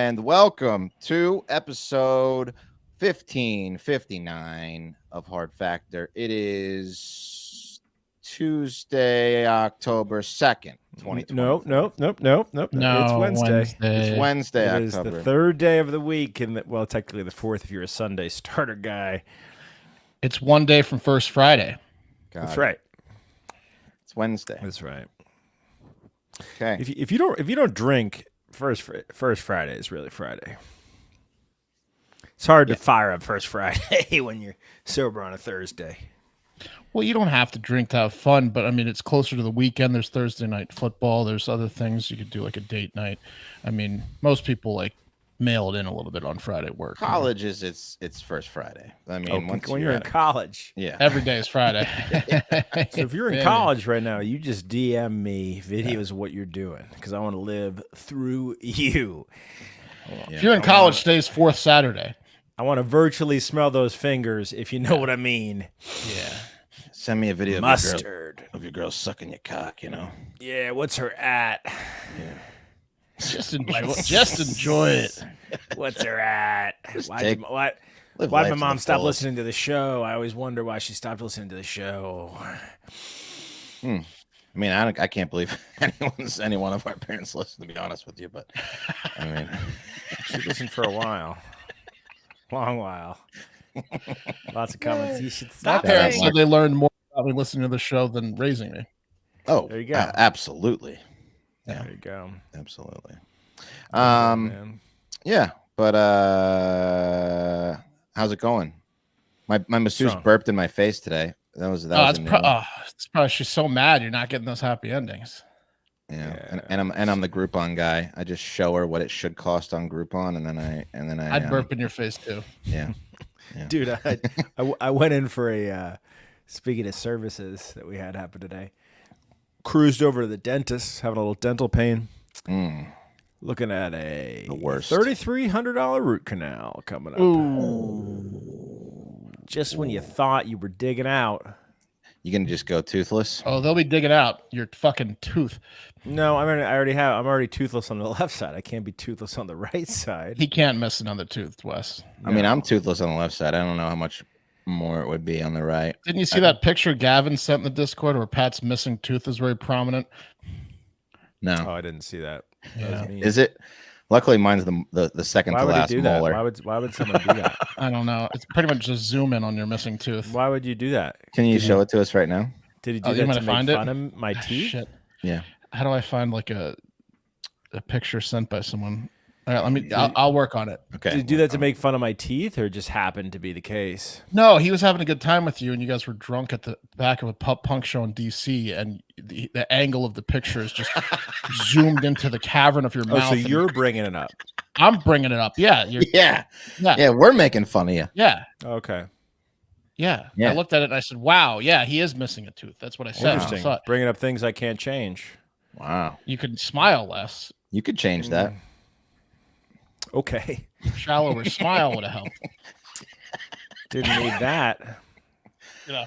and welcome to episode 1559 of Hard Factor. It is Tuesday, October 2nd, 2020. Nope. No, It's Wednesday. It's Wednesday, It is October. the third day of the week, and well, technically the fourth if you're a Sunday starter guy. It's one day from First Friday. That's right. It's Wednesday. That's right. Okay. If you don't drink, first Friday is really Friday. It's hard to fire up First Friday when you're sober on a Thursday. Well, you don't have to drink to have fun, but I mean, it's closer to the weekend. There's Thursday night football. There's other things you could do, like a date night. I mean, most people like mail it in a little bit on Friday at work. College is it's First Friday. I mean, when you're in college, yeah, every day is Friday. So if you're in college right now, you just DM me videos of what you're doing because I want to live through you. If you're in college, today's fourth Saturday. I want to virtually smell those fingers, if you know what I mean. Yeah. Send me a video Mustard of your girl sucking your cock. You know. Yeah, what's her at? Yeah. Just enjoy it. What's her at? Why'd my life mom to the stop fullest. listening to the show? I always wonder why she stopped listening to the show. I mean, I can't believe any one of our parents listen, to be honest with you. But I mean, She listened for a while. Long while. Lots of comments. You should My stop parents saying. said they learned more about me listening to the show than raising me. oh, There you go. Absolutely. Yeah, There you go. absolutely. Man. Yeah, but how's it going? My masseuse Strong. burped in my face today. That was It's a new probably one. she's so mad you're not getting those happy endings. Yeah. And I'm the Groupon guy. I just show her what it should cost on Groupon, and then I I'd burp in your face too. Yeah. Dude, I went in for a, speaking of services that we had happen today, cruised over to the dentist, having a little dental pain. Looking at The worst. $3,300 root canal coming up. Ooh. Just when you thought you were digging out. You gonna just go toothless? Oh, they'll be digging out your fucking tooth. No, I'm already toothless on the left side. I can't be toothless on the right side. He can't miss another tooth, Wes. I mean, I'm toothless on the left side. I don't know how much more it would be on the right. Didn't you see that picture Gavin sent in the Discord where Pat's missing tooth is very prominent? No. Oh, I didn't see that. Yeah. Is it? Luckily, mine's the second Why to would he last do that? molar. Why would someone do that? I don't know. It's pretty much just zoom in on your missing tooth. Why would you do that? Can you show it to us right now? Did he do You that want to to make find fun it? of my teeth? Shit. Yeah. How do I find like a picture sent by someone? All right, I'll work on it. Okay. Did he do that to make fun of my teeth, or just happened to be the case? No, he was having a good time with you, and you guys were drunk at the back of a punk show in DC, and the angle of the picture is just zoomed into the cavern of your Oh, mouth. so and you're bringing it up? I'm bringing it up. Yeah, Yeah. yeah, Yeah. We're making fun of you. yeah, Okay, yeah. Yeah. I looked at it and I said, "Wow, yeah, he is missing a tooth." That's what I said. I interesting. thought Bringing up things I can't change. Wow. you could smile less. You could change that. Okay, Shallower smile would have helped. didn't need that. You know.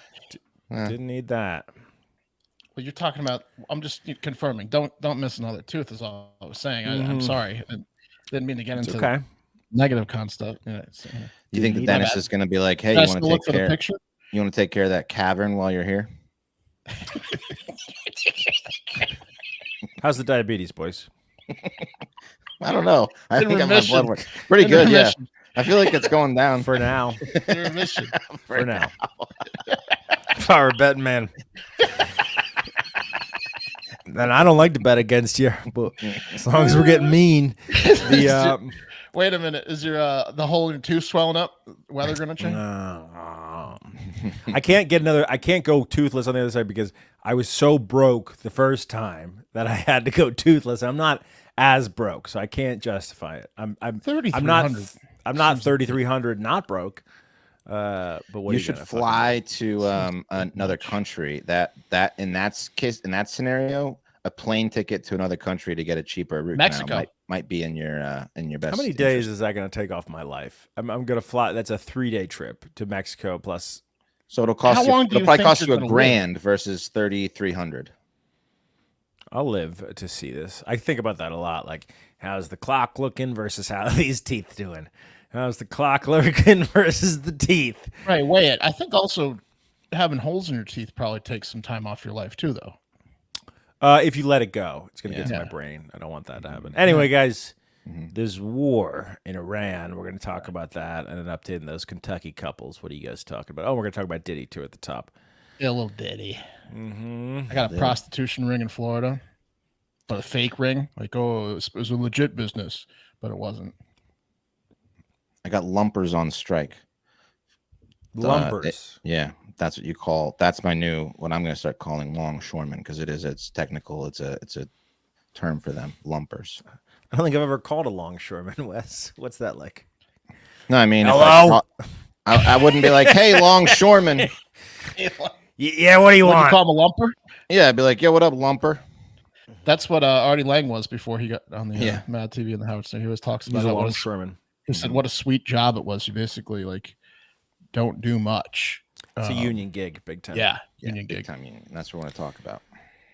Didn't need that. But you're talking about. I'm just confirming. Don't miss another tooth. Is all I was saying. I'm sorry. I didn't mean to get It's into okay. negative con stuff. You think the need dentist that. is going to be like, hey, Can I you still want to look take for the care? picture? You want to take care of that cavern while you're here? How's the diabetes, boys? I don't know. I In think my remission. blood work pretty In good. Yeah. remission. I feel like it's going down For now. In remission. For now. If I were a betting man, then I don't like to bet against you. But as long as we're getting mean, the Wait a minute. Is your the hole in your tooth swelling up? Weather gonna change? I can't go toothless on the other side because I was so broke the first time that I had to go toothless. I'm not as broke, so I can't justify it. I'm not 3,300 not broke. But what You should fly to another country. That in that case, in that scenario, a plane ticket to another country to get a cheaper route Mexico. canal might be in your best. How many days is that going to take off my life? I'm going to fly. That's a 3-day trip to Mexico plus. So it'll cost How you. long do It'll you probably think cost you're you gonna $1,000 versus 3,300. I'll live to see this. I think about that a lot. Like, how's the clock looking versus how are these teeth doing? How's the clock looking versus the teeth? Right, weigh it. I think also having holes in your teeth probably takes some time off your life too, though. If you let it go, it's going to get to my brain. I don't want that to happen. Anyway, guys, there's war in Iran. We're going to talk about that and an update on those Kentucky couples. What are you guys talking about? Oh, we're going to talk about Diddy, too, at the top. Yeah, a little Diddy. I got a prostitution ring in Florida, but a fake ring. Like, oh, it was a legit business, but it wasn't. I got lumpers on strike. Lumpers. Yeah, that's what you call. That's my new. What I'm going to start calling longshoremen because it's technical. It's a term for them. Lumpers. I don't think I've ever called a longshoreman, Wes. What's that like? No, I mean, hello. I wouldn't be like, hey, longshoreman. Yeah, what do you want? You call him a lumper? Yeah, I'd be like, yo, what up, lumper? That's what Artie Lang was before he got on the Mad TV and the Howard Stern. He always talks about a longshoreman. He said what a sweet job it was. You basically like don't do much. It's a union gig, big time. Yeah, union gig. Big time union. That's what I want to talk about.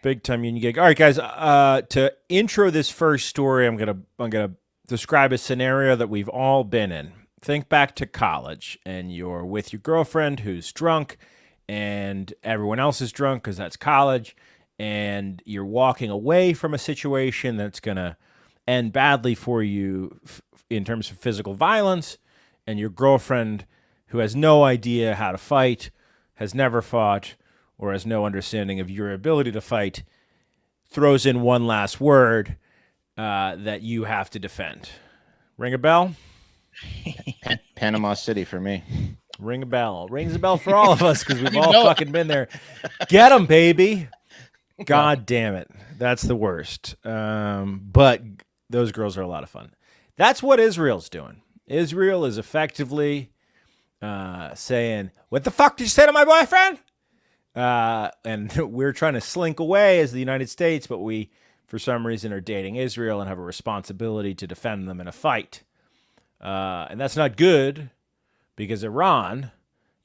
Big time union gig. All right, guys. To intro this first story, I'm gonna describe a scenario that we've all been in. Think back to college, and you're with your girlfriend who's drunk, and everyone else is drunk because that's college, and you're walking away from a situation that's gonna end badly for you in terms of physical violence, and your girlfriend, who has no idea how to fight, has never fought, or has no understanding of your ability to fight, throws in one last word that you have to defend. Ring a bell? Panama City for me. Ring a bell. Rings a bell for all of us because we've all fucking been there. Get them, baby. God damn it. That's the worst. But those girls are a lot of fun. That's what Israel's doing. Israel is effectively saying, what the fuck did you say to my boyfriend? And we're trying to slink away as the United States, but we, for some reason, are dating Israel and have a responsibility to defend them in a fight. And that's not good because Iran,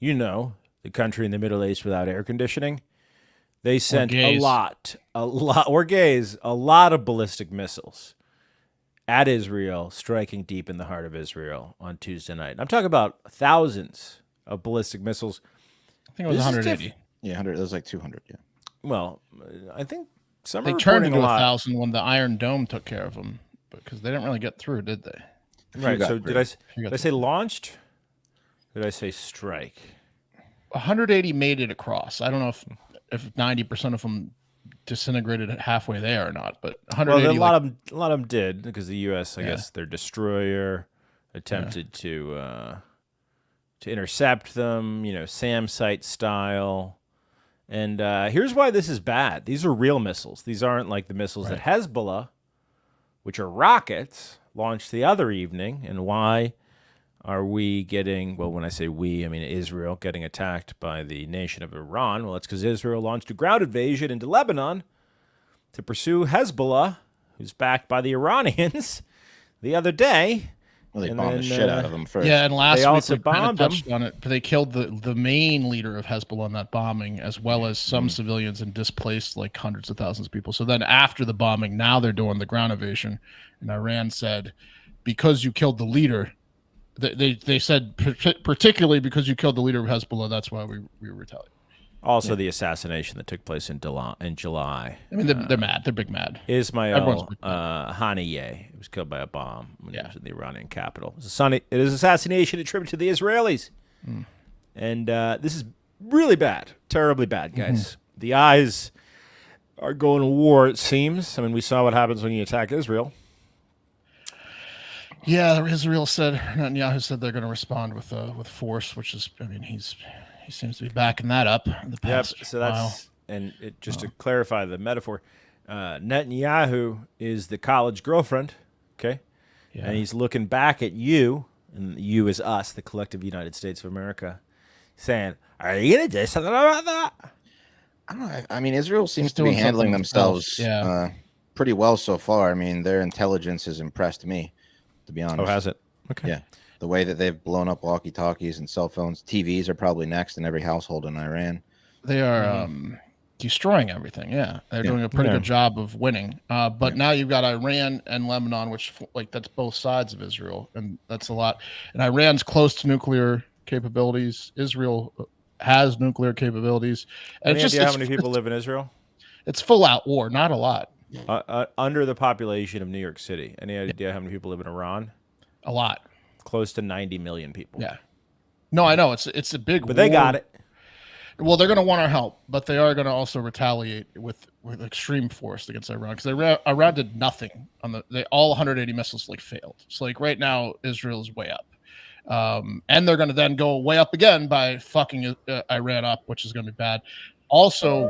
the country in the Middle East without air conditioning, they sent a lot of ballistic missiles at Israel, striking deep in the heart of Israel on Tuesday night. I'm talking about thousands of ballistic missiles. I think it was 180. Yeah, 100. It was like 200. Yeah. Well, I think some they turned into 1,000 when the Iron Dome took care of them, because they didn't really get through, did they? Right. So did I say launched? Did I say strike? 180 made it across. I don't know if 90% of them disintegrated halfway there or not, but 180. Well, a lot of them did because the U.S. I guess their destroyer attempted to intercept them. SAM site style. And here's why this is bad. These are real missiles. These aren't like the missiles that Hezbollah, which are rockets, launched the other evening. And why are we getting, well, when I say we, I mean Israel, getting attacked by the nation of Iran? Well, it's because Israel launched a ground invasion into Lebanon to pursue Hezbollah, who's backed by the Iranians, the other day. Well, they bombed the shit out of them first. Yeah, and last they week also we kind of bombed them. touched on it, but they killed the main leader of Hezbollah in that bombing, as well as some civilians, and displaced like hundreds of thousands of people. So then after the bombing, now they're doing the ground invasion. And Iran said, because you killed the leader, they said particularly because you killed the leader of Hezbollah, that's why we retaliated. Also, the assassination that took place in July. I mean, they're mad. They're big mad. Ismail Haniyeh was killed by a bomb when he was in the Iranian capital. It is assassination attributed to the Israelis. And this is really bad, terribly bad, guys. The eyes are going to war, it seems. I mean, we saw what happens when you attack Israel. Yeah, Netanyahu said they're going to respond with force, which is, I mean, he seems to be backing that up. So that's just to clarify the metaphor, Netanyahu is the college girlfriend, okay, and he's looking back at you, and you is us, the collective United States of America, saying, "Are you going to do something about that?" I don't know. I mean, Israel seems to be handling themselves pretty well so far. I mean, their intelligence has impressed me, to be honest. Oh, has it? Okay. Yeah. The way that they've blown up walkie-talkies and cell phones, TVs are probably next in every household in Iran. They are destroying everything. Yeah, they're doing a pretty good job of winning. But now you've got Iran and Lebanon, which like that's both sides of Israel, and that's a lot. And Iran's close to nuclear capabilities. Israel has nuclear capabilities. And Any idea how many people live in Israel? It's full out war, not a lot. Under the population of New York City. Any idea how many people live in Iran? A lot. Close to 90 million people. Yeah. No, I know it's a big. But they got it. Well, they're going to want our help, but they are going to also retaliate with extreme force against Iran because Iran did nothing on all 180 missiles like failed. So like right now, Israel is way up, and they're going to then go way up again by fucking Iran up, which is going to be bad. Also,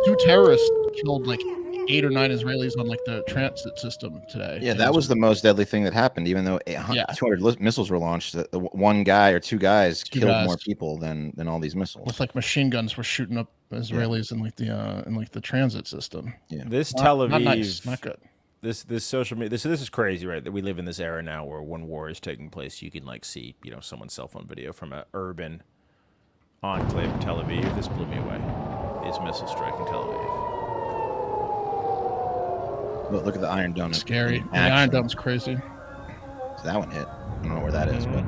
two terrorists killed like 8 or 9 Israelis on like the transit system today. Yeah, that was the most deadly thing that happened. Even though 200 missiles were launched, the one guy or two guys killed more people than all these missiles. With like machine guns were shooting up Israelis in like the transit system. Yeah, Tel Aviv, not nice, not good. This social media. This is crazy, right? That we live in this era now where when war is taking place, you can like see someone's cell phone video from an urban enclave of Tel Aviv. This blew me away. Is missile striking Tel Aviv. Look at the Iron Dome. Scary. The Iron Dome's crazy. So that one hit. I don't know where that is, but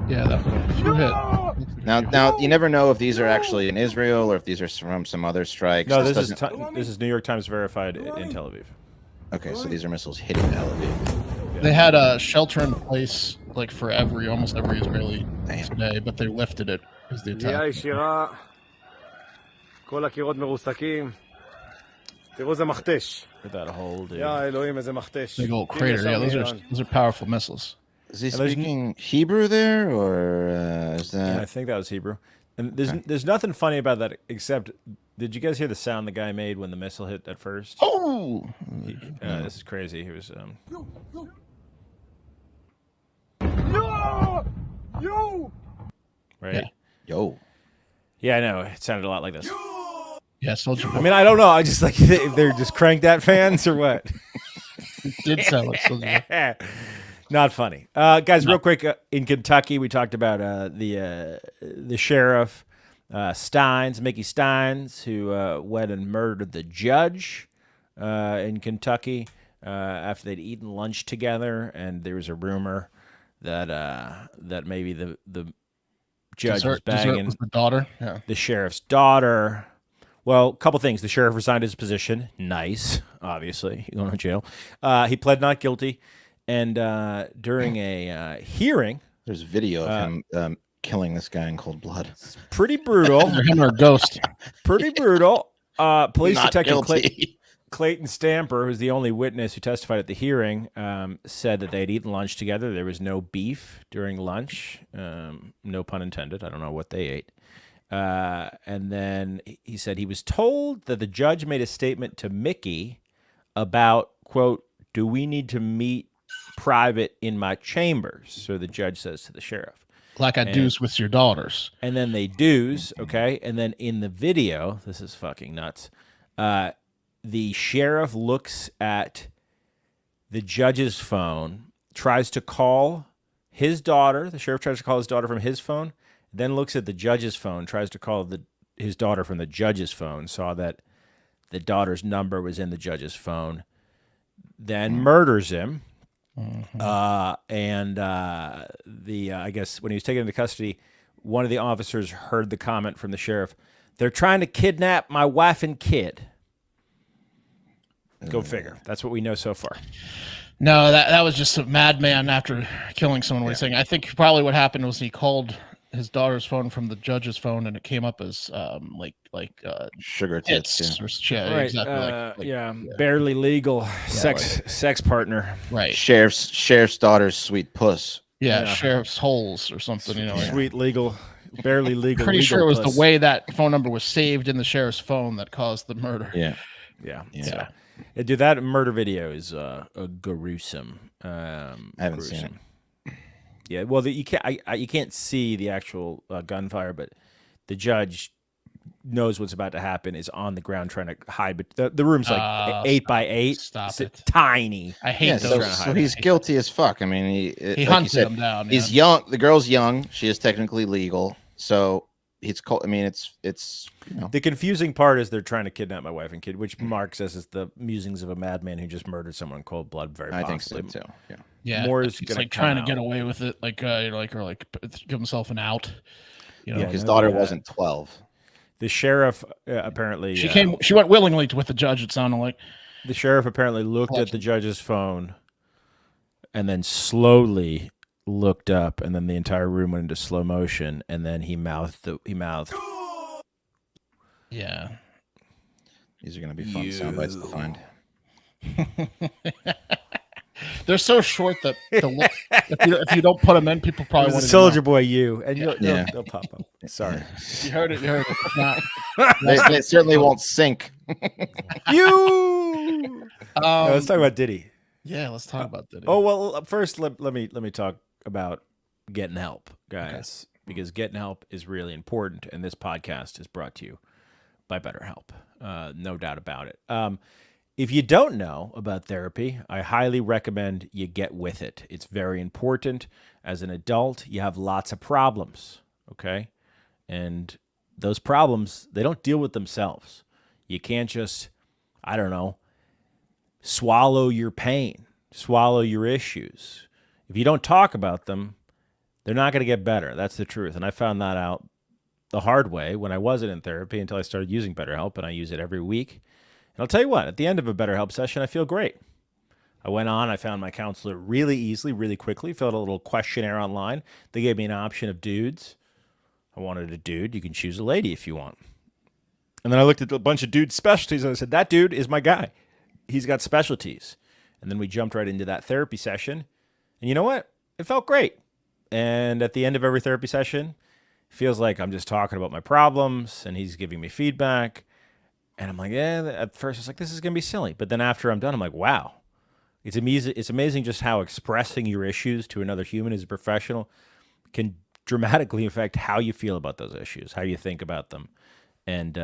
yeah, that one hit. Now you never know if these are actually in Israel or if these are from some other strikes. No, this is New York Times verified in Tel Aviv. Okay, so these are missiles hitting Tel Aviv. Yeah. They had a shelter in place like for almost every Israeli today, but they lifted it because the attack. כל הקירות מרוסקים. תראו איזה מכתש. Without a hole, dude. יא אלוהים, איזה מכתש. Big old crater. Yeah, those are powerful missiles. Is he speaking Hebrew there, or is that? Yeah, I think that was Hebrew. And there's nothing funny about that except, did you guys hear the sound the guy made when the missile hit at first? Oh! This is crazy. He was Yo! Right? Yeah. Yo. Yeah, I know. It sounded a lot like this. Yeah, Soldier Boy. I mean, I don't know. I just like they're just cranked at fans or what? It did sound like Soldier Boy. Not funny. Guys, real quick, in Kentucky, we talked about the sheriff, Mickey Steins, who went and murdered the judge in Kentucky after they'd eaten lunch together, and there was a rumor that maybe the judge was banging was the daughter, the sheriff's daughter. Well, a couple things. The sheriff resigned his position. Nice, obviously. He's going to jail. He pled not guilty. And during a hearing... There's video of him killing this guy in cold blood. Pretty brutal. Him or a ghost. Pretty brutal. Police Not detective guilty. Clayton Stamper, who's the only witness who testified at the hearing, said that they had eaten lunch together. There was no beef during lunch. No pun intended. I don't know what they ate. And then he said he was told that the judge made a statement to Mickey about, quote, "Do we need to meet private in my chambers?" So the judge says to the sheriff. Like I do's with your daughters. And then they do's, okay? And then in the video, this is fucking nuts, the sheriff looks at the judge's phone, tries to call his daughter. The sheriff tries to call his daughter from his phone, then looks at the judge's phone, tries to call his daughter from the judge's phone, saw that the daughter's number was in the judge's phone, then murders him. Mm-hmm. I guess when he was taken into custody, one of the officers heard the comment from the sheriff, "They're trying to kidnap my wife and kid." Go figure. That's what we know so far. No, that was just a madman after killing someone. What he's saying. I think probably what happened was he called his daughter's phone from the judge's phone, and it came up as sugar tits. Yeah, Right. exactly. Barely legal sex partner. Right. Sheriff's daughter's sweet puss. Yeah, sheriff's holes or something. Sweet legal, barely legal. Pretty legal sure it was puss. the way that phone number was saved in the sheriff's phone that caused the murder. Yeah. So, dude, that murder video is gruesome. I haven't seen it. Yeah, well, you can't see the actual gunfire, but the judge knows what's about to happen. Is on the ground trying to hide, but the room's like 8 by 8. Stop it! Tiny. I hate those. So he's guilty as fuck. I mean, he hunted him down. He's young. The girl's young. She is technically legal. So He's called. I mean, it's The confusing part is they're trying to kidnap my wife and kid, which Mark says is the musings of a madman who just murdered someone in cold blood. Very I possibly. think so too. Yeah. Yeah, More is he's gonna like trying to come get out. away with it, like give himself an out. You know, Yeah, His no, daughter the, wasn't 12. The sheriff apparently she went willingly with the judge. It sounded like. The sheriff apparently looked at the judge's phone and then slowly looked up, and then the entire room went into slow motion, and then he mouthed. Yeah. These are going to be fun sound bites to find. They're so short that if you don't put them in, people probably want to Soldier Boy, and they'll pop up. Sorry, You heard it. If not, They certainly won't sink. Let's talk about Diddy. Yeah, let's talk about Diddy. Oh well, first let me talk about getting help, guys, because getting help is really important, and this podcast is brought to you by BetterHelp. No doubt about it. If you don't know about therapy, I highly recommend you get with it. It's very important. As an adult, you have lots of problems, okay? And those problems, they don't deal with themselves. You can't just, I don't know, swallow your pain, swallow your issues. If you don't talk about them, they're not going to get better. That's the truth. And I found that out the hard way when I wasn't in therapy until I started using BetterHelp, and I use it every week. And I'll tell you what, at the end of a BetterHelp session, I feel great. I went on, I found my counselor really easily, really quickly, filled a little questionnaire online. They gave me an option of dudes. I wanted a dude. You can choose a lady if you want. And then I looked at a bunch of dudes' specialties, and I said, that dude is my guy. He's got specialties. And then we jumped right into that therapy session. And you know what? It felt great. And at the end of every therapy session, it feels like I'm just talking about my problems, and he's giving me feedback. And I'm like, at first I was like, this is going to be silly. But then after I'm done, I'm like, wow. It's amazing just how expressing your issues to another human as a professional can dramatically affect how you feel about those issues, how you think about them. And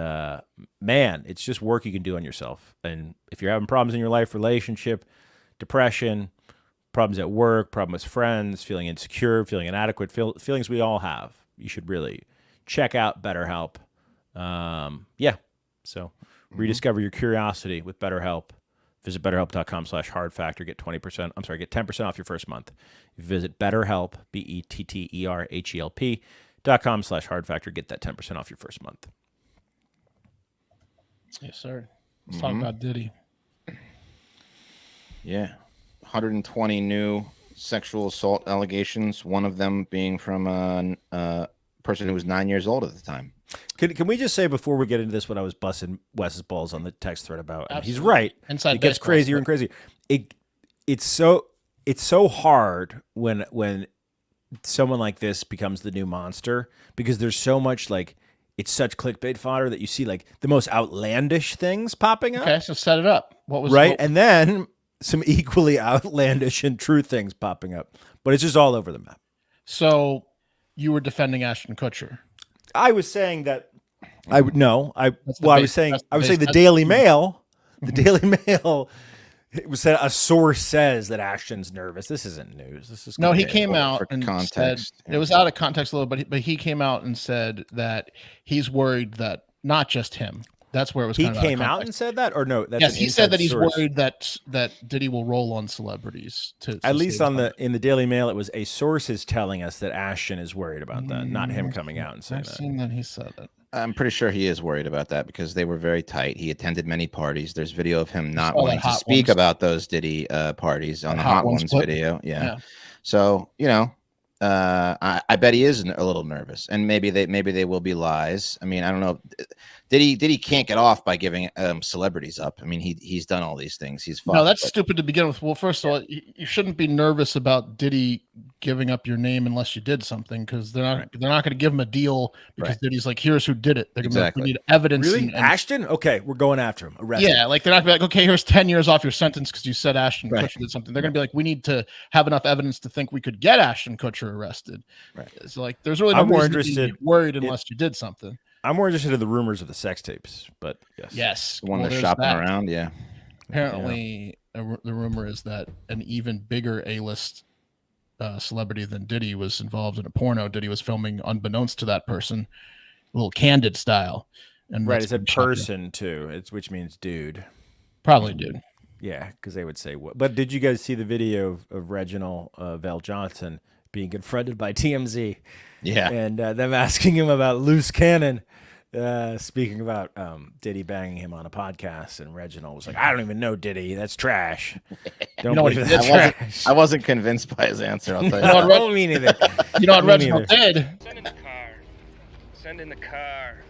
man, it's just work you can do on yourself. And if you're having problems in your life, relationship, depression, problems at work, problems with friends, feeling insecure, feeling inadequate, feelings we all have, you should really check out BetterHelp. So rediscover your curiosity with BetterHelp. Visit BetterHelp.com/hardfactor. Get 10% off your first month. If you visit BetterHelp, BetterHelp.com/hardfactor. Get that 10% off your first month. Yes, sir. Let's talk about Diddy. Yeah. 120 new sexual assault allegations, one of them being from a person who was 9 years old at the time. Can we just say before we get into this what I was busting Wes's balls on the text thread about? And he's Absolutely. right. Inside it gets baseball, crazier and crazier. It's so hard when someone like this becomes the new monster, because there's so much it's such clickbait fodder that you see the most outlandish things popping up. Okay, so set it up. What was right? And then some equally outlandish and true things popping up. But it's just all over the map. So you were defending Ashton Kutcher. I was saying that I was saying the base. Daily Mail. The Daily Mail. It was said a source says that Ashton's nervous. This isn't news. This is he came out and context. Said, it was out of context a little, but he came out and said that he's worried that not just him. That's where it was. He came out and said that, or no? That's yes, he said that he's source. worried that Diddy will roll on celebrities. At least in the Daily Mail, it was a source is telling us that Ashton is worried about that, not him coming out and saying I've that. seen that he said it. I'm pretty sure he is worried about that because they were very tight. He attended many parties. There's video of him not wanting to speak about those Diddy parties on the Hot Ones video. Yeah. So, I bet he is a little nervous, and maybe they will be lies. I mean, I don't know. Diddy can't get off by giving celebrities up. I mean, he's done all these things. He's fought, no, that's stupid to begin with. Well, first of all, you shouldn't be nervous about Diddy giving up your name unless you did something, because they're not going to give him a deal because Diddy's like, here's who did it. They're going to we need evidence. Really, Ashton? Okay, we're going after him. Arrest him. Yeah, they're not going to be like, okay, here's 10 years off your sentence because you said Ashton Kutcher did something. They're going to be like, we need to have enough evidence to think we could get Ashton Kutcher arrested. Right. So there's really no reason to be worried unless you did something. I'm more interested in the rumors of the sex tapes, but yes, the one that's shopping around. Yeah. Apparently, the rumor is that an even bigger A-list celebrity than Diddy was involved in a porno Diddy was filming unbeknownst to that person. little candid style. And right, it's a person too. Which means dude. Probably dude. Yeah, because they would say what. But did you guys see the video of Reginald Val Johnson being confronted by TMZ? Yeah, and them asking him about loose cannon. Speaking about Diddy banging him on a podcast, and Reginald was like, "I don't even know Diddy. That's trash." Don't believe that's trash. I wasn't convinced by his answer. I'll tell you. I don't mean anything. You know what Reginald did? Send in the car. Send in the car.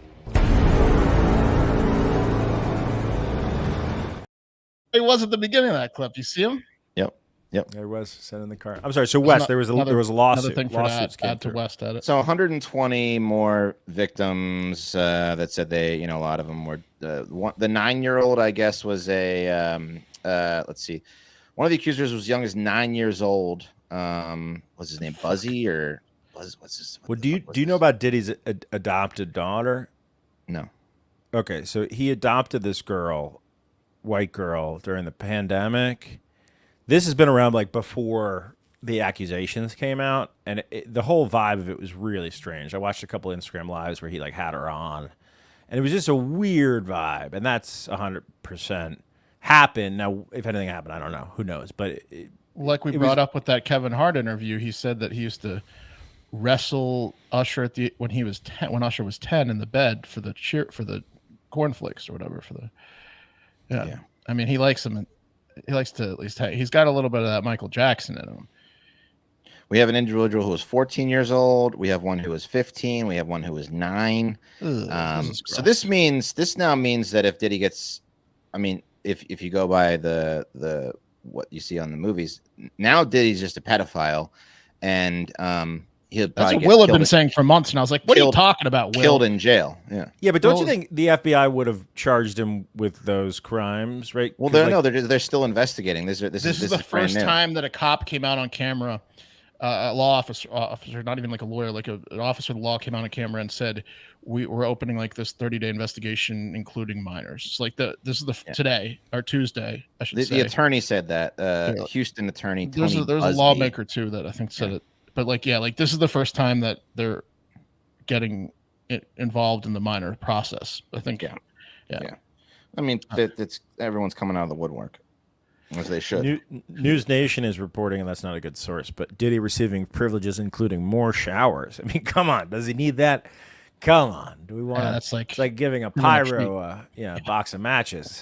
It was at the beginning of that clip. You see him? Yep. There was sent in the car. I'm sorry. So West, there was a lawsuit. Another thing for that. Add to West at it. So 120 more victims that said they, a lot of them were the 9-year-old. I guess was a let's see, one of the accusers was young as 9 years old. What's his name? Buzzy or what's his? Well, do you know about Diddy's adopted daughter? No. Okay, so he adopted this girl, white girl, during the pandemic. This has been around like before the accusations came out, and the whole vibe of it was really strange. I watched a couple Instagram lives where he like had her on, and it was just a weird vibe. And that's 100% happened. Now, if anything happened, I don't know. Who knows? But like we brought up with that Kevin Hart interview, he said that he used to wrestle Usher when he was 10, when Usher was 10 in the bed for the cornflakes or whatever yeah. I mean, he likes him. He likes to at least he's got a little bit of that Michael Jackson in him. We have an individual who was 14 years old. We have one who was 15. We have one who was 9. So this now means that if Diddy gets, I mean, if you go by the what you see on the movies, now Diddy's just a pedophile, and that's what Will had been saying for months, and I was like, "What are you talking about, Will?" Killed in jail. Yeah, but don't you think the FBI would have charged him with those crimes, right? Well, they're still investigating. This is the first time that a cop came out on camera, a law officer, not even like a lawyer, like an officer of the law came out on camera and said, "We're opening like this 30-day investigation, including minors." It's like this is today or Tuesday, I should say. The attorney said that. Houston attorney. There's a lawmaker too that I think said it. But this is the first time that they're getting involved in the minor process. I think. Yeah. I mean, it's everyone's coming out of the woodwork, as they should. News Nation is reporting, and that's not a good source, but Diddy receiving privileges, including more showers. I mean, come on, does he need that? Come on, do we want? That's like it's like giving a pyro, a box of matches.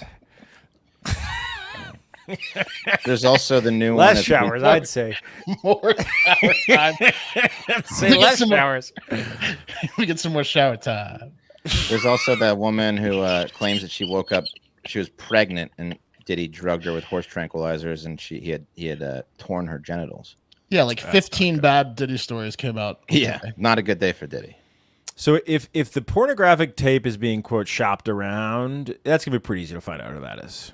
There's also the new less showers, I'd say. More shower time. Say less showers. We get some more shower time. There's also that woman who claims that she woke up, she was pregnant, and Diddy drugged her with horse tranquilizers, and he had torn her genitals. Yeah, like 15 bad Diddy stories came out. Yeah, not a good day for Diddy. So if the pornographic tape is being, quote, shopped around, that's gonna be pretty easy to find out who that is.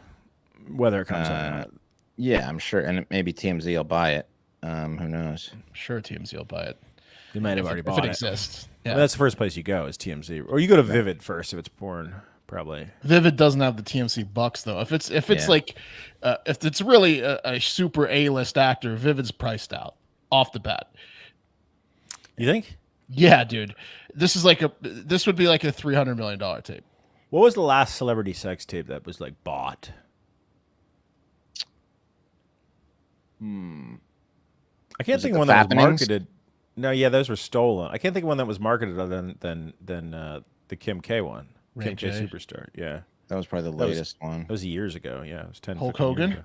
Whether it comes out. Yeah, I'm sure. And maybe TMZ will buy it. Who knows? I'm sure TMZ will buy it. They might have already bought it. If it exists. Yeah. Well, that's the first place you go is TMZ. Or you go to Vivid first if it's porn, probably. Vivid doesn't have the TMZ bucks, though. If it's like, if it's really a super A-list actor, Vivid's priced out off the bat. You think? Yeah, dude. This would be like a $300 million tape. What was the last celebrity sex tape that was like bought? I can't think of one that was marketed. No, yeah, those were stolen. I can't think of one that was marketed other than the Kim K one. Kim K Superstar. Yeah, that was probably the latest one. That was years ago. Yeah, it was 10. Hulk Hogan.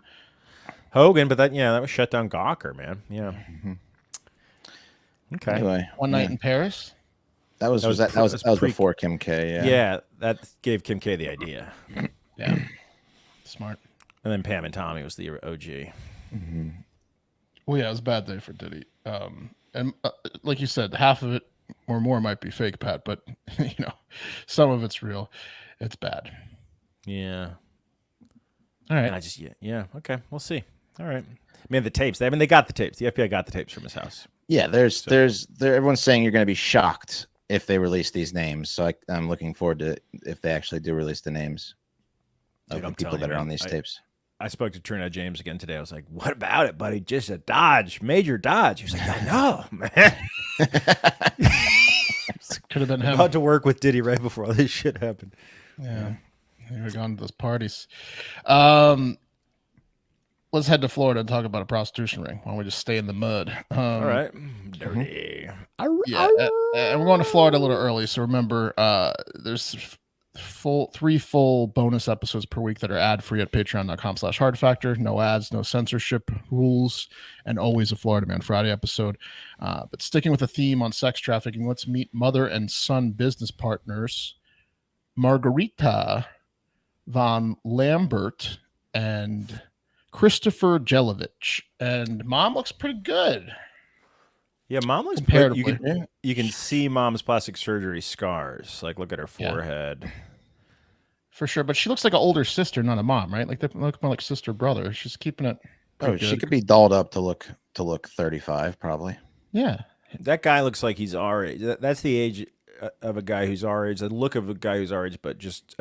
Hogan, but that was shut down Gawker, man. Yeah. Mm-hmm. Okay. Anyway, One Night in Paris. That was before Kim K. Yeah. Yeah, that gave Kim K the idea. Yeah. Smart. And then Pam and Tommy was the OG. Mm-hmm. Well, yeah, it was a bad day for Diddy. And like you said, half of it or more might be fake, Pat, but some of it's real. It's bad. Yeah. All right. And okay, we'll see. All right. Man, the tapes. They got the tapes. The FBI got the tapes from his house. Yeah, everyone's saying you're going to be shocked if they release these names. So I'm looking forward to if they actually do release the names of the people that are on these tapes. I spoke to Trinidad James again today. I was like, "What about it, buddy? Just a dodge, major dodge." He was like, "I know, man." Could have been him. About to work with Diddy right before all this shit happened. Yeah. He would have gone to those parties. Let's head to Florida and talk about a prostitution ring. Why don't we just stay in the mud? All right. Dirty. Yeah. And we're going to Florida a little early. So remember, there's 3 full bonus episodes per week that are ad-free at patreon.com/hardfactor. No ads, no censorship rules, and always a Florida Man Friday episode. But sticking with the theme on sex trafficking, let's meet mother and son business partners, Margarita von Lambert and Christopher Jelovich. And mom looks pretty good. Yeah, mom looks comparatively. You can see mom's plastic surgery scars. Like, look at her forehead. Yeah. For sure, but she looks like an older sister, not a mom, right? Like they look more like sister brother. She's keeping it. Oh, she could be dolled up to look 35, probably. Yeah, that guy looks like he's our age. That's the age of a guy who's our age. The look of a guy who's our age, but just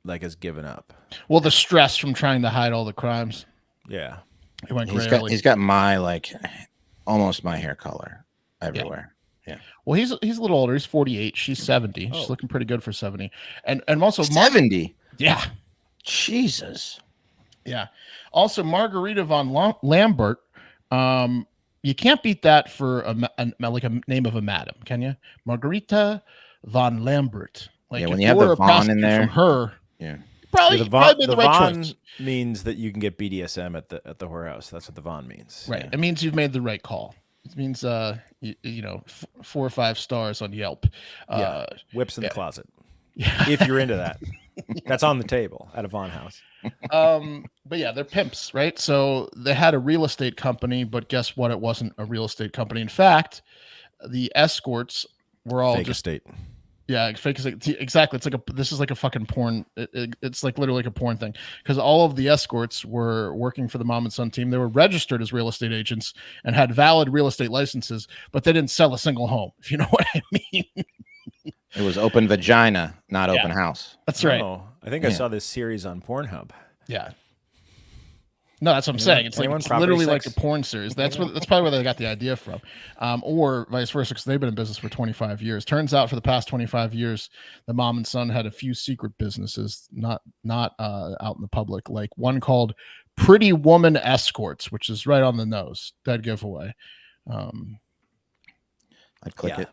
like has given up. Well, the stress from trying to hide all the crimes. Yeah, he went. He's got my almost my hair color everywhere. Yeah. Well, he's a little older. He's 48. She's 70. She's looking pretty good for 70. And also 70. Yeah. Jesus. Yeah. Also, Margarita von Lambert. You can't beat that for a name of a madam, can you? Margarita von Lambert. Like, when you have the von in there, from her. Yeah. Probably the right von choice. Means that you can get BDSM at the whorehouse. That's what the von means. Right. Yeah. It means you've made the right call. It means 4 or 5 stars on Yelp. Whips in the closet. If you're into that. That's on the table at a Von house. But yeah, they're pimps, right? So they had a real estate company, but guess what? It wasn't a real estate company. In fact, the escorts were all fake just estate. Yeah, fake estate. Exactly. This is like a fucking porn. It's like literally like a porn thing, because all of the escorts were working for the mom and son team. They were registered as real estate agents and had valid real estate licenses, but they didn't sell a single home, if you know what I mean. It was open vagina, not open house. That's right. Oh, I think I saw this series on Pornhub. Yeah. No, that's what I'm saying. It's literally like a porn series. That's probably where they got the idea from, or vice versa, because they've been in business for 25 years. Turns out, for the past 25 years, the mom and son had a few secret businesses, not out in the public, like one called Pretty Woman Escorts, which is right on the nose. Dead giveaway. I'd click it.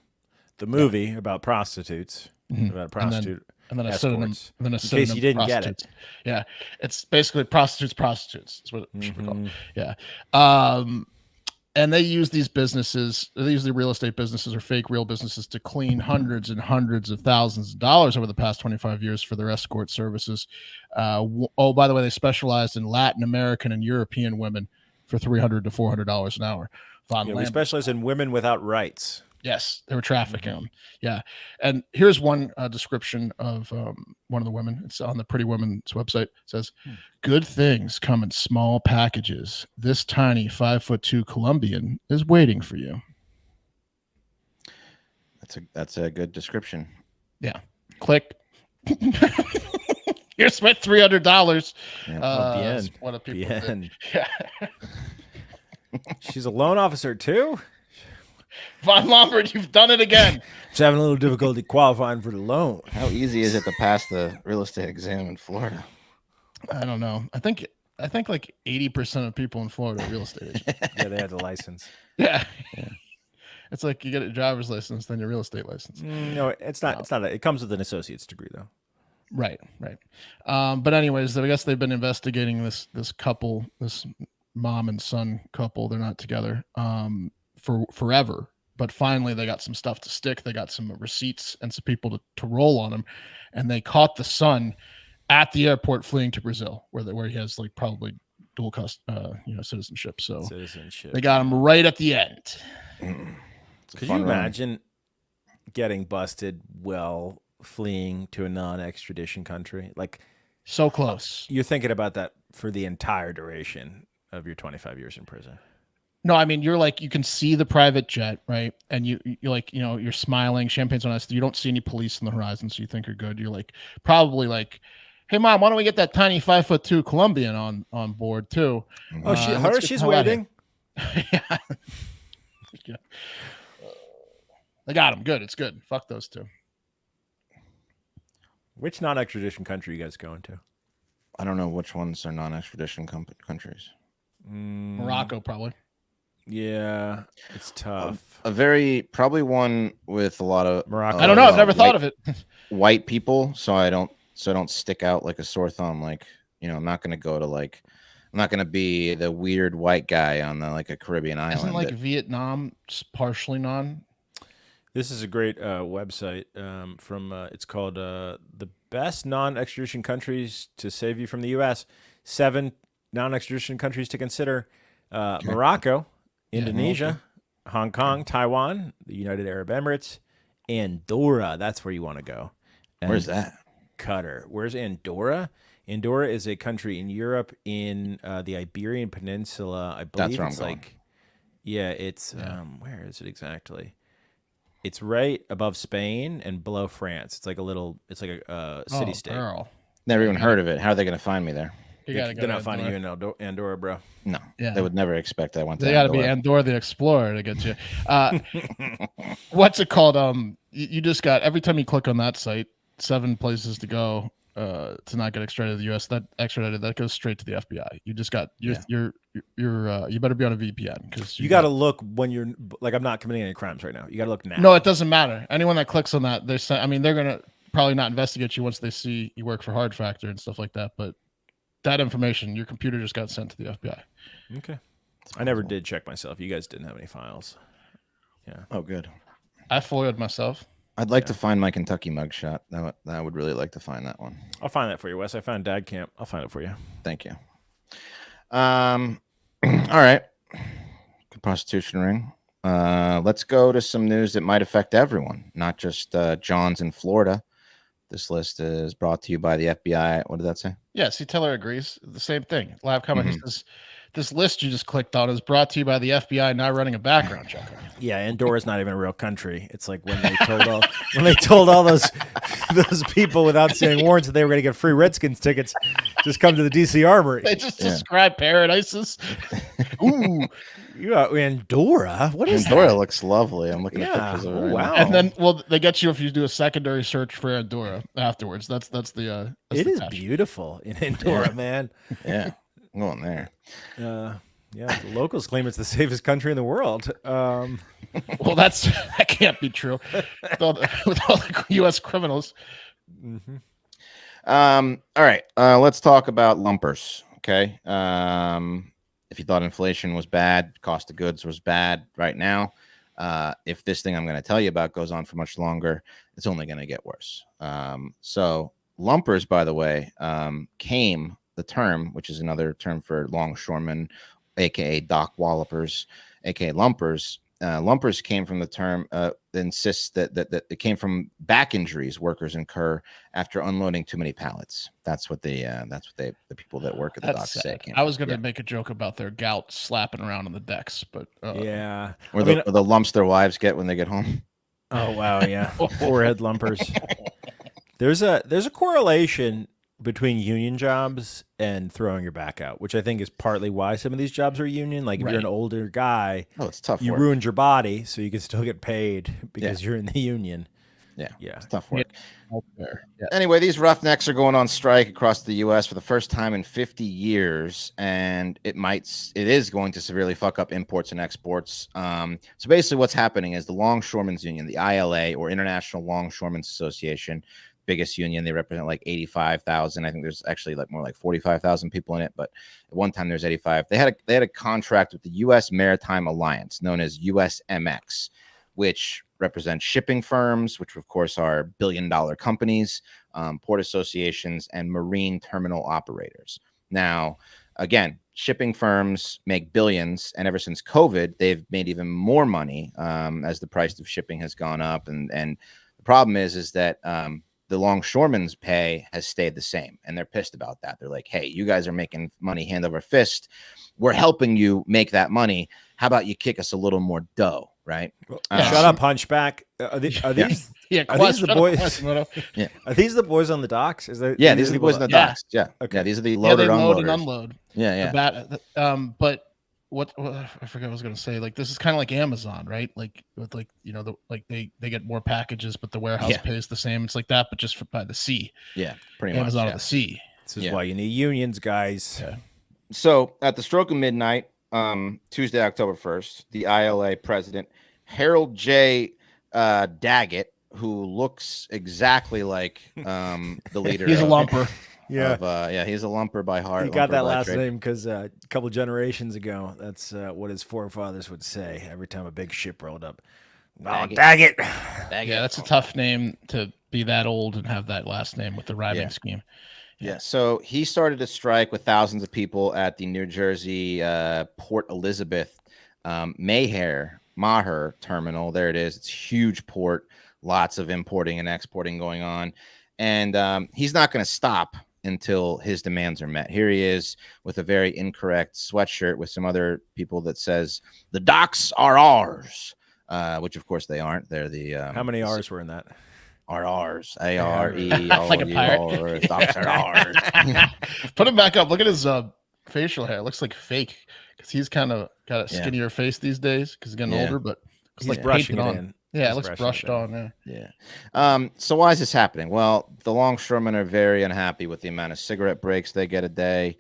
The movie about prostitutes, about a prostitute. And then a escorts. synonym. In case you didn't get it. Yeah. It's basically prostitutes. Is what it should be called. Yeah. And they use these businesses, they use the real estate businesses or fake real businesses to clean hundreds and hundreds of thousands of dollars over the past 25 years for their escort services. By the way, they specialized in Latin American and European women for $300 to $400 an hour. We specialize in women without rights. Yes, they were trafficking them. Yeah. And here's one description of one of the women. It's on the Pretty Woman's website. It says, "Good things come in small packages. This tiny 5'2" Colombian is waiting for you." That's a good description. Yeah. Click. Here's my $300. Yeah. What do people do? Yeah. She's a loan officer too? Von Lambert, you've done it again. She's having a little difficulty qualifying for the loan. How easy is it to pass the real estate exam in Florida? I don't know. I think like 80% of people in Florida are real estate agents. Yeah, they have the license. Yeah. It's like you get a driver's license, then your real estate license. No, it's not. It's not. It comes with an associate's degree, though. Right. But anyways, I guess they've been investigating this couple, this mom and son couple. They're not together for forever, but finally they got some stuff to stick. They got some receipts and some people to roll on them, and they caught the son at the airport fleeing to Brazil, where he has like probably dual citizenship. So they got him right at the end. Could you imagine getting busted while fleeing to a non-extradition country? Like, so close. You're thinking about that for the entire duration of your 25 years in prison. No, I mean, you're like, you can see the private jet, right? And you're like, you're smiling, champagne's on us. You don't see any police on the horizon, so you think you're good. You're like, probably like, "Hey, Mom, why don't we get that tiny 5'2" Colombian on board too?" Oh, she's waiting. Yeah. They got him. Good. It's good. Fuck those two. Which non-extradition country you guys going to? I don't know which ones are non-extradition countries. Morocco, probably. Yeah, it's tough. Probably one with a lot of Morocco. I don't know. I've never thought of it. White people, so I don't stick out like a sore thumb. Like, I'm not going to go to I'm not going to be the weird white guy on a Caribbean island. Isn't like Vietnam partially non? This is a great website from. It's called the best non-extradition countries to save you from the U.S. 7 non-extradition countries to consider: Morocco, Indonesia, Hong Kong, Taiwan, the United Arab Emirates, Andorra. That's where you want to go. And where's that? Qatar. Where's Andorra? Andorra is a country in Europe in the Iberian Peninsula. I believe that's where it's I'm going. it's where is it exactly? It's right above Spain and below France. It's like a city state. Girl. Never even heard of it. How are they going to find me there? They're not finding you in Andorra, bro. No, they would never expect I went to They got to be Andorra the Explorer to get you. What's it called? You just got, every time you click on that site, 7 places to go to not get extradited to the U.S. That goes straight to the FBI. You just got you better be on a VPN because you got to look when you're I'm not committing any crimes right now. You got to look now. No, it doesn't matter. Anyone that clicks on that, they're gonna probably not investigate you once they see you work for Hard Factor and stuff like that. But that information, your computer just got sent to the FBI. Okay. I never did check myself. You guys didn't have any files. Yeah. Oh, good. I FOIA'd myself. I'd like to find my Kentucky mugshot. I would really like to find that one. I'll find that for you, Wes. I found Dad Camp. I'll find it for you. Thank you. All right. Good prostitution ring. Let's go to some news that might affect everyone, not just Johns in Florida. This list is brought to you by the FBI. What did that say? Yeah, see, Taylor agrees. The same thing. Live comment. He says, this list you just clicked on is brought to you by the FBI now running a background check on you. Yeah, Andorra's not even a real country. It's like when they told all those people without seeing warrants that they were going to get free Redskins tickets, just come to the DC Armory. They just describe paradises. Ooh, Andorra? What is Andorra that? looks lovely. I'm looking at pictures of it. Wow. And then, they get you if you do a secondary search for Andorra afterwards. That's the. It is beautiful in Andorra, man. Yeah, I'm going there. Yeah, the locals claim it's the safest country in the world. Well, that can't be true with all the U.S. criminals. Mm-hmm. All right, let's talk about lumpers. Okay, if you thought inflation was bad, cost of goods was bad right now, if this thing I'm going to tell you about goes on for much longer, it's only going to get worse. So lumpers, by the way, the term, which is another term for longshoremen, aka dock wallopers, aka lumpers. Lumpers came from the term that insists that it came from back injuries workers incur after unloading too many pallets. That's what the people that work at the docks say. I was going to make a joke about their gout slapping around on the decks, but yeah, or the lumps their wives get when they get home. Oh wow, yeah, forehead lumpers. There's a correlation between union jobs and throwing your back out, which I think is partly why some of these jobs are union. Like if you're an older guy, it's tough. You ruined your body, so you can still get paid because you're in the union. Yeah, yeah, it's tough work. Yeah. Anyway, these roughnecks are going on strike across the U.S. for the first time in 50 years, and it is going to severely fuck up imports and exports. So basically, what's happening is the Longshoremen's Union, the ILA, or International Longshoremen's Association, biggest union. They represent like 85,000. I think there's actually more like 45,000 people in it, but at one time there's 85. They had a contract with the U.S. Maritime Alliance, known as USMX, which represents shipping firms, which of course are billion-dollar companies, port associations, and marine terminal operators. Now, again, shipping firms make billions, and ever since COVID, they've made even more money as the price of shipping has gone up. And the problem is that the longshoremen's pay has stayed the same, and they're pissed about that. They're like, hey, you guys are making money hand over fist. We're helping you make that money. How about you kick us a little more dough, right? Shut up, Hunchback. Are these the boys? Are these the boys on the docks? These are the boys on the docks. Yeah. Okay. Yeah, these are the load and unload. Unload. Yeah. But I forgot what I was gonna say. Like this is kind of like Amazon, right? Like with like they get more packages, but the warehouse pays the same. It's like that, but just by the sea. Yeah, pretty Amazon much. of the sea. This is why you need unions, guys. Yeah. So at the stroke of midnight, Tuesday, October 1st, the ILA president Harold J. Daggett, who looks exactly like the leader. He's a lumper. He's a lumper by heart. He got that last name because a couple generations ago, that's what his forefathers would say every time a big ship rolled up. Daggett. Yeah, that's a tough name to be that old and have that last name with the rhyming scheme. Yeah, so he started a strike with thousands of people at the New Jersey Port Elizabeth Maher terminal. There it is. It's a huge port, lots of importing and exporting going on. And he's not going to stop until his demands are met. Here he is with a very incorrect sweatshirt with some other people that says, "The docks are ours," which of course they aren't. They're the... How many R's were in that? R-R's, A-R-E, like a pirate. Docks are ours. Put him back up. Look at his facial hair. It looks like fake because he's kind of got a skinnier face these days because he's getting older, but it's like brushing on. it in. Yeah, it looks brushed on. Yeah. So why is this happening? Well, the longshoremen are very unhappy with the amount of cigarette breaks they get a day.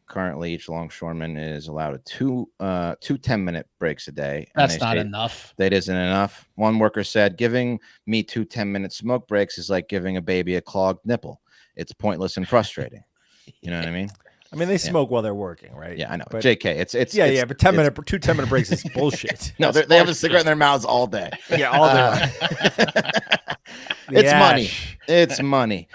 Currently, each longshoreman is allowed two 10-minute breaks a day. That's not enough. That isn't enough. One worker said, "Giving me 2 10-minute smoke breaks is like giving a baby a clogged nipple. It's pointless and frustrating." You know what I mean? I mean, they smoke while they're working, right? Yeah, I know. But, JK, it's but 2 10-minute breaks is bullshit. No, they have a cigarette in their mouths all day. Yeah, all day. It's money. It's money.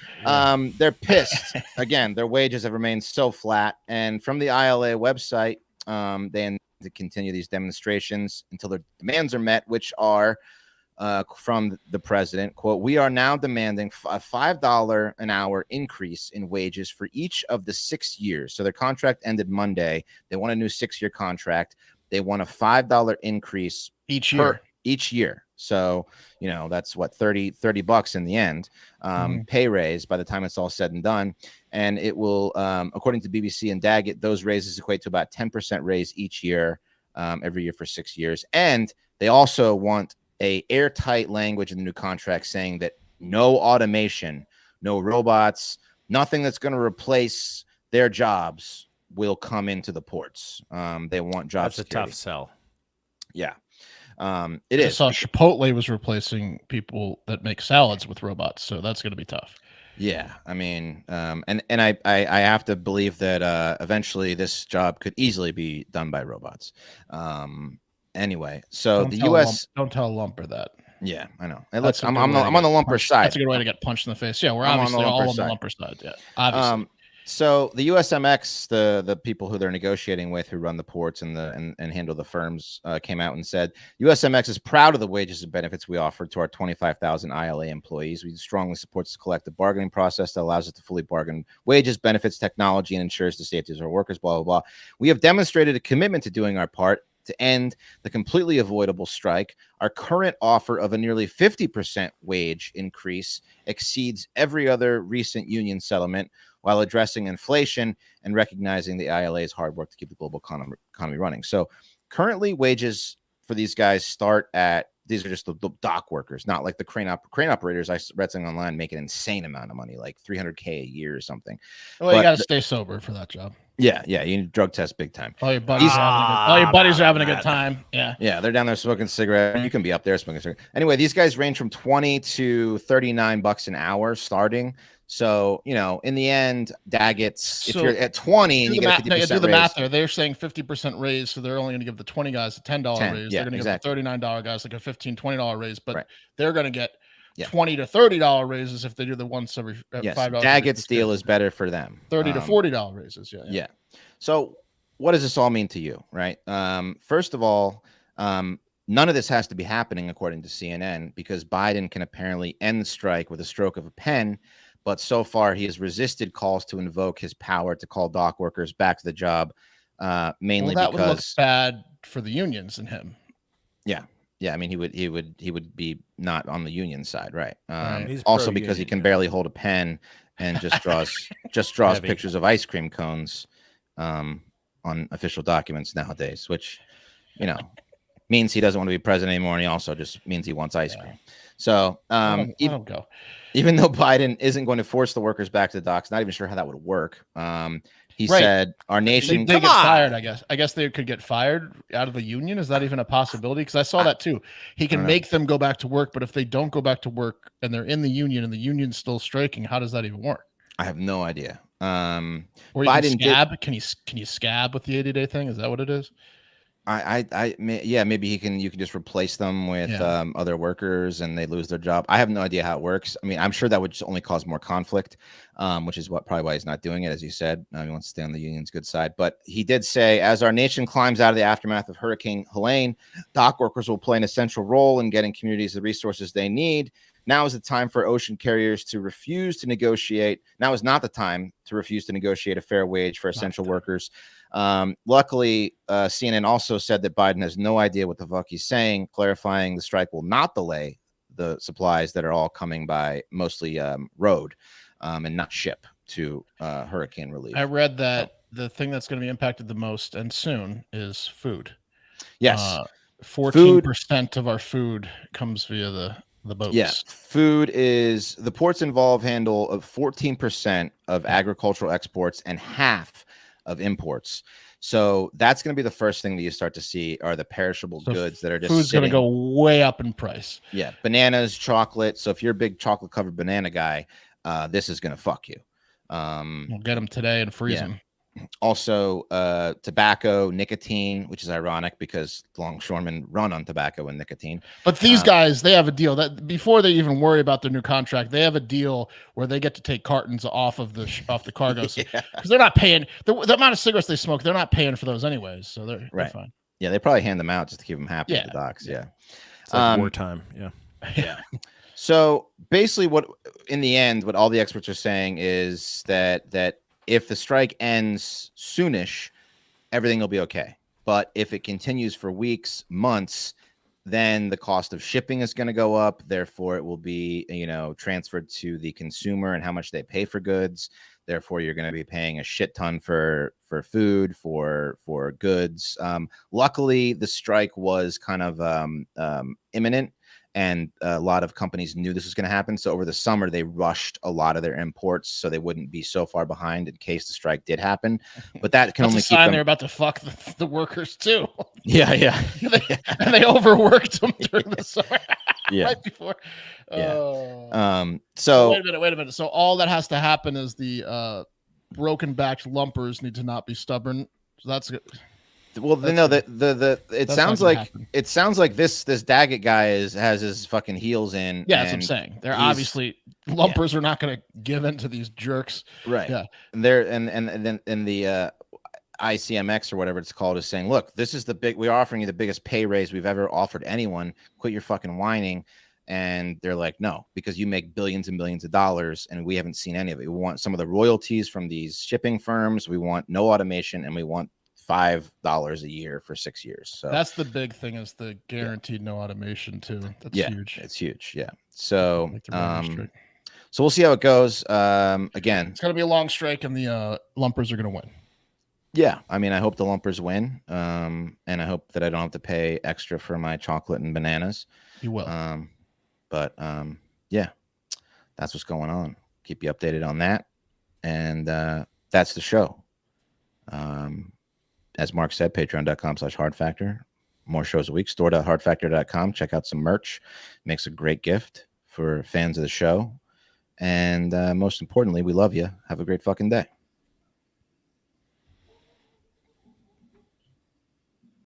They're pissed. Again, their wages have remained so flat. And from the ILA website, they intend to continue these demonstrations until their demands are met, which are from the president, quote, "We are now demanding a $5 an hour increase in wages for each of the 6 years." So their contract ended Monday. They want a new 6-year contract. They want a $5 increase each year. So, that's what, $30 in the end, pay raise by the time it's all said and done. And it will, according to BBC and Daggett, those raises equate to about 10% raise each year, every year for 6 years. And they also want a airtight language in the new contract saying that no automation, no robots, nothing that's going to replace their jobs will come into the ports. They want job That's security. a tough sell. Yeah. It is. I saw Chipotle was replacing people that make salads with robots, so that's going to be tough. Yeah, I mean, and I have to believe that eventually this job could easily be done by robots. Anyway, so the U.S. Don't tell a lumper that. Yeah, I know. And look, I'm on the lumper side. That's a good way to get punched in the face. Yeah, we're obviously all on the lumper side. Yeah, obviously. So the USMX, the people who they're negotiating with, who run the ports and handle the firms, came out and said USMX is proud of the wages and benefits we offer to our 25,000 ILA employees. We strongly support the collective bargaining process that allows us to fully bargain wages, benefits, technology, and ensures the safety of our workers. Blah blah blah. We have demonstrated a commitment to doing our part to end the completely avoidable strike. Our current offer of a nearly 50% wage increase exceeds every other recent union settlement, while addressing inflation and recognizing the ILA's hard work to keep the global economy running. So currently wages for these guys start at, these are just the dock workers, not like the crane operators. I read something online, make an insane amount of money, like $300K a year or something. Well, you got to stay sober for that job. Yeah, you need drug test big time. All your buddies are having a good time. Yeah, they're down there smoking cigarettes. You can be up there smoking cigarettes. Anyway, these guys range from $20 to $39 an hour starting. So, in the end, Daggett's, if you're at 20 and you get a 50% do the raise, math there. They're saying 50% raise, so they're only going to give the 20 guys a $10 raise. Yeah, they're going to give the $39 guys like a $15, $20 raise, but they're going to get $20 to $30 raises if they do the once every $5. Daggett's deal is better for them. $30 to $40 raises. Yeah. So what does this all mean to you, right? First of all, none of this has to be happening, according to CNN, because Biden can apparently end the strike with a stroke of a pen. But so far, he has resisted calls to invoke his power to call dock workers back to the job, mainly that because would look bad for the unions and him. Yeah. I mean, he would be not on the union side, right? Right. Also because he can barely hold a pen and just draws pictures of ice cream cones. on official documents nowadays, which, you know, means he doesn't want to be president anymore, and he also just means he wants ice cream. So even though Biden isn't going to force the workers back to the docks, not even sure how that would work. He said our nation they get fired. I guess they could get fired out of the union. Is that even a possibility? Because I saw that too. He can make them go back to work, but if they don't go back to work and they're in the union and the union's still striking, how does that even work? I have no idea. Or Biden scab? Can you scab with the 80-day thing? Is that what it is? Maybe you can just replace them with other workers and they lose their job. I have no idea how it works. I mean, I'm sure that would just only cause more conflict, which is probably why he's not doing it. As you said, he wants to stay on the union's good side. But he did say, as our nation climbs out of the aftermath of Hurricane Helene, dock workers will play an essential role in getting communities the resources they need. Now is the time for ocean carriers to refuse to negotiate. Now is not the time to refuse to negotiate a fair wage for essential workers. Luckily, CNN also said that Biden has no idea what the fuck he's saying, clarifying the strike will not delay the supplies that are all coming by mostly road and not ship to hurricane relief. I read that the thing that's going to be impacted the most and soon is food. Yes. 14% of our food comes via the boats. Yeah, food is the ports involved handle of 14% of agricultural exports and half of imports. So that's going to be the first thing that you start to see are the perishable goods that are just food's going to go way up in price. Yeah, bananas, chocolate. So if you're a big chocolate covered banana guy, this is going to fuck you. We'll get them today and freeze them. Also, tobacco, nicotine, which is ironic because longshoremen run on tobacco and nicotine. But these guys, they have a deal that before they even worry about their new contract, they have a deal where they get to take cartons off the cargo because they're not paying the amount of cigarettes they smoke. They're not paying for those anyways, so they're fine. Yeah, they probably hand them out just to keep them happy at the docks. Yeah, it's like wartime. Yeah. So basically, what in the end, what all the experts are saying is that if the strike ends soonish, everything will be okay. But if it continues for weeks, months, then the cost of shipping is going to go up. Therefore, it will be, transferred to the consumer and how much they pay for goods. Therefore, you're going to be paying a shit ton for food, for goods. Luckily, the strike was kind of imminent. And a lot of companies knew this was going to happen. So over the summer, they rushed a lot of their imports so they wouldn't be so far behind in case the strike did happen. But that can only keep them. They're about to fuck the workers too. Yeah. and they overworked them during the summer. Right before. So wait a minute. So all that has to happen is the broken-backed lumpers need to not be stubborn. So that's good. Well, it sounds like this Daggett guy has his fucking heels in. Yeah, that's what I'm saying. They're obviously lumpers are not going to give in to these jerks, right? Yeah, and they're and then the ICMX or whatever it's called is saying, look, this is we're offering you the biggest pay raise we've ever offered anyone. Quit your fucking whining. And they're like, no, because you make billions and billions of dollars, and we haven't seen any of it. We want some of the royalties from these shipping firms. We want no automation, and we want $5 a year for 6 years. So that's the big thing is the guaranteed no automation too. That's huge. It's huge. Yeah. So so we'll see how it goes. Again, it's gonna be a long strike and the lumpers are gonna win. Yeah. I mean, I hope the lumpers win. And I hope that I don't have to pay extra for my chocolate and bananas. You will. But yeah, that's what's going on. Keep you updated on that. And that's the show. As Mark said, patreon.com/hardfactor. More shows a week. Store.hardfactor.com. Check out some merch. Makes a great gift for fans of the show. And most importantly, we love you. Have a great fucking day.